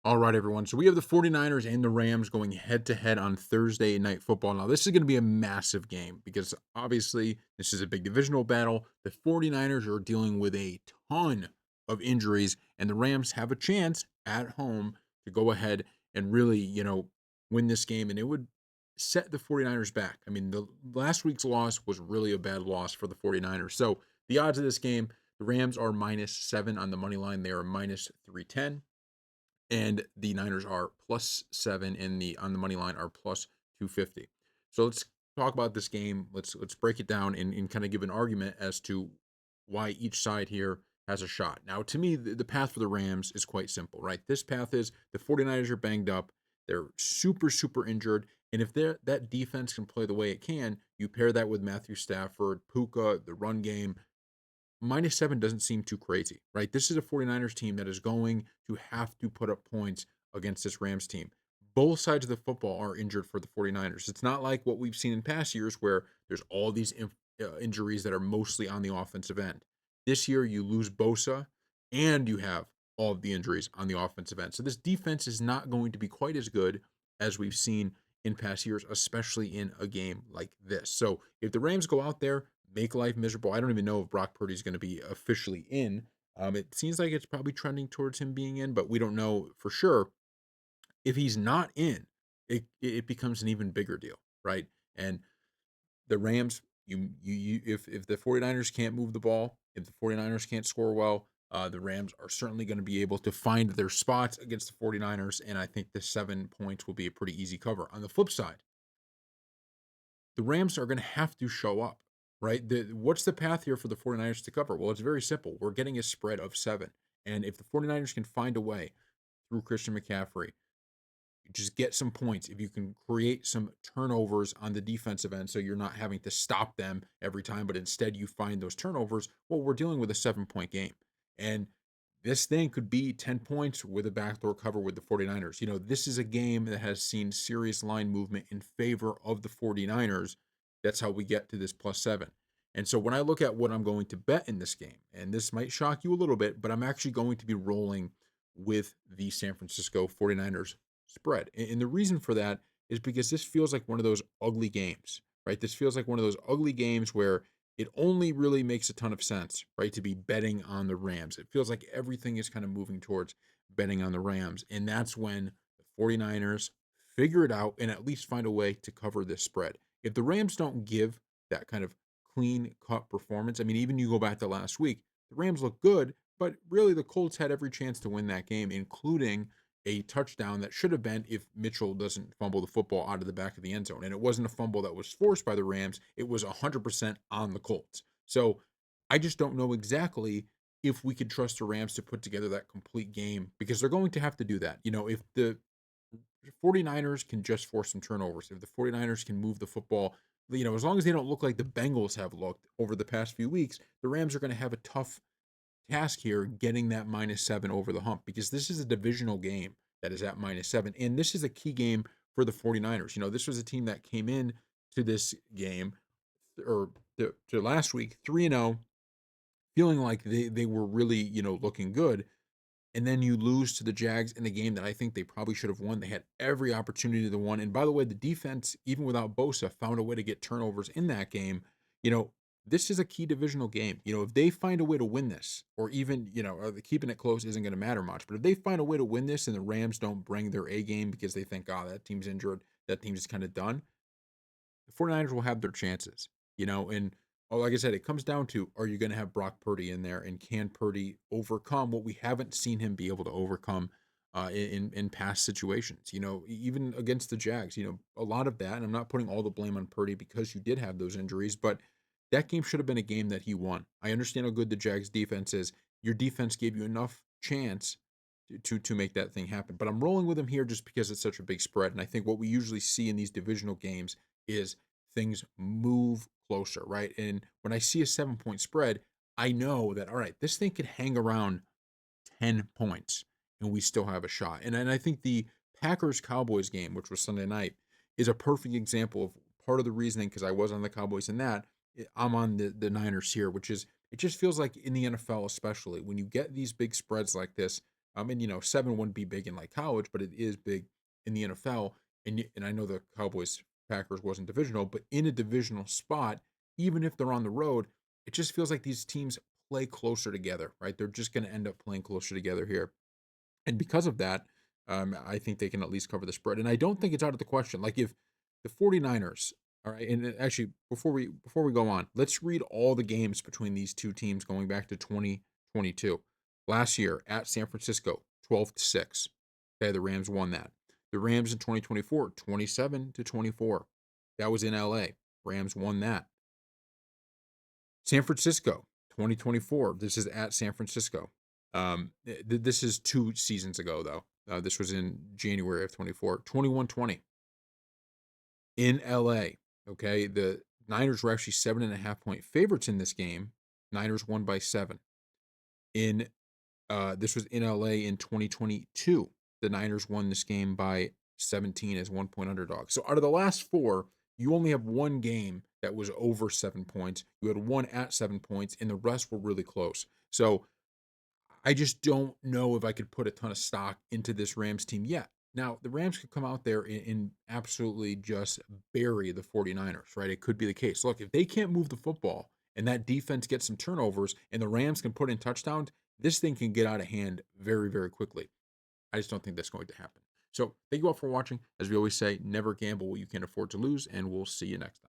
All right, everyone. So we have the 49ers and the Rams going head to head on Thursday night football. Now, this is going to be a massive game because obviously this is a big divisional battle. The 49ers are dealing with a ton of injuries, and the Rams have a chance at home to go ahead and really, win this game. And it would set the 49ers back. I mean, the last week's loss was really a bad loss for the 49ers. So the odds of this game, the Rams are -7 on the money line. They are -310, and the Niners are +7 in the on the money line are +250. So let's talk about this game. Let's break it down and kind of give an argument as to why each side here has a shot. Now, to me, the path for the Rams is quite simple, right? This path is the 49ers are banged up. They're super, super injured. And if that defense can play the way it can, you pair that with Matthew Stafford, Puka, the run game, -7 doesn't seem too crazy, right? This is a 49ers team that is going to have to put up points against this Rams team. Both sides of the football are injured for the 49ers. It's not like what we've seen in past years where there's all these injuries that are mostly on the offensive end. This year, you lose Bosa and you have all of the injuries on the offensive end. So this defense is not going to be quite as good as we've seen in past years, especially in a game like this. So if the Rams go out there, make life miserable. I don't even know if Brock Purdy is going to be officially in. It seems like it's probably trending towards him being in, but we don't know for sure. If he's not in, it becomes an even bigger deal, right? And the Rams, if the 49ers can't move the ball, if the 49ers can't score well, the Rams are certainly going to be able to find their spots against the 49ers. And I think the 7 points will be a pretty easy cover. On the flip side, the Rams are going to have to show up, right? What's the path here for the 49ers to cover? Well, it's very simple. We're getting a spread of 7. And if the 49ers can find a way through Christian McCaffrey, just get some points, if you can create some turnovers on the defensive end so you're not having to stop them every time, but instead you find those turnovers, well, we're dealing with a 7 point game. And this thing could be 10 points with a backdoor cover with the 49ers. This is a game that has seen serious line movement in favor of the 49ers. That's how we get to this +7. And so when I look at what I'm going to bet in this game, and this might shock you a little bit, but I'm actually going to be rolling with the San Francisco 49ers spread. And the reason for that is because this feels like one of those ugly games, right? This feels like one of those ugly games where it only really makes a ton of sense, right, to be betting on the Rams. It feels like everything is kind of moving towards betting on the Rams. And that's when the 49ers figure it out and at least find a way to cover this spread. If the Rams don't give that kind of clean cut performance, I mean, even you go back to last week, the Rams look good, but really the Colts had every chance to win that game, including a touchdown that should have been if Mitchell doesn't fumble the football out of the back of the end zone. And it wasn't a fumble that was forced by the Rams, it was 100% on the Colts. So I just don't know exactly if we could trust the Rams to put together that complete game because they're going to have to do that. If the 49ers can just force some turnovers, if the 49ers can move the football, as long as they don't look like the Bengals have looked over the past few weeks, the Rams are going to have a tough task here getting that -7 over the hump because this is a divisional game that is at -7. And this is a key game for the 49ers. This was a team that came in to this game or to last week 3-0, feeling like they were really, looking good. And then you lose to the Jags in a game that I think they probably should have won. They had every opportunity to win. And by the way, the defense, even without Bosa, found a way to get turnovers in that game. You know, this is a key divisional game. If they find a way to win this, or even, keeping it close isn't going to matter much. But if they find a way to win this and the Rams don't bring their A game because they think, oh, that team's injured, that team's kind of done, the 49ers will have their chances, and like I said, it comes down to, are you going to have Brock Purdy in there, and can Purdy overcome what we haven't seen him be able to overcome in past situations? Even against the Jags, a lot of that, and I'm not putting all the blame on Purdy because you did have those injuries, but that game should have been a game that he won. I understand how good the Jags defense is. Your defense gave you enough chance to make that thing happen. But I'm rolling with him here just because it's such a big spread. And I think what we usually see in these divisional games is things move closer, right? And when I see a 7 point spread, I know that, all right, this thing could hang around 10 points and we still have a shot. And I think the Packers Cowboys game, which was Sunday night, is a perfect example of part of the reasoning because I was on the Cowboys in that. I'm on the Niners here, which is, it just feels like in the NFL, especially when you get these big spreads like this, And 7 wouldn't be big in like college, but it is big in the NFL. And I know the Cowboys Packers wasn't divisional, but in a divisional spot, even if they're on the road, it just feels like these teams play closer together, right? They're just going to end up playing closer together here. And because of that, I think they can at least cover the spread. And I don't think it's out of the question. Like if the 49ers, all right, and actually before we go on, let's read all the games between these two teams going back to 2022. Last year at San Francisco, 12-6. Okay, the Rams won that. The Rams in 2024, 27-24. That was in LA. Rams won that. San Francisco, 2024. This is at San Francisco. This is 2 seasons ago, though. This was in January of 24, 21-20 in LA. Okay. The Niners were actually 7.5 point favorites in this game. Niners won by 7. In This was in LA in 2022. The Niners won this game by 17 as 1 point underdog. So out of the last 4, you only have one game that was over 7 points. You had one at 7 points, and the rest were really close. So I just don't know if I could put a ton of stock into this Rams team yet. Now, the Rams could come out there and absolutely just bury the 49ers, right? It could be the case. Look, if they can't move the football and that defense gets some turnovers and the Rams can put in touchdowns, this thing can get out of hand very, very quickly. I just don't think that's going to happen. So, thank you all for watching. As we always say, never gamble what you can't afford to lose, and we'll see you next time.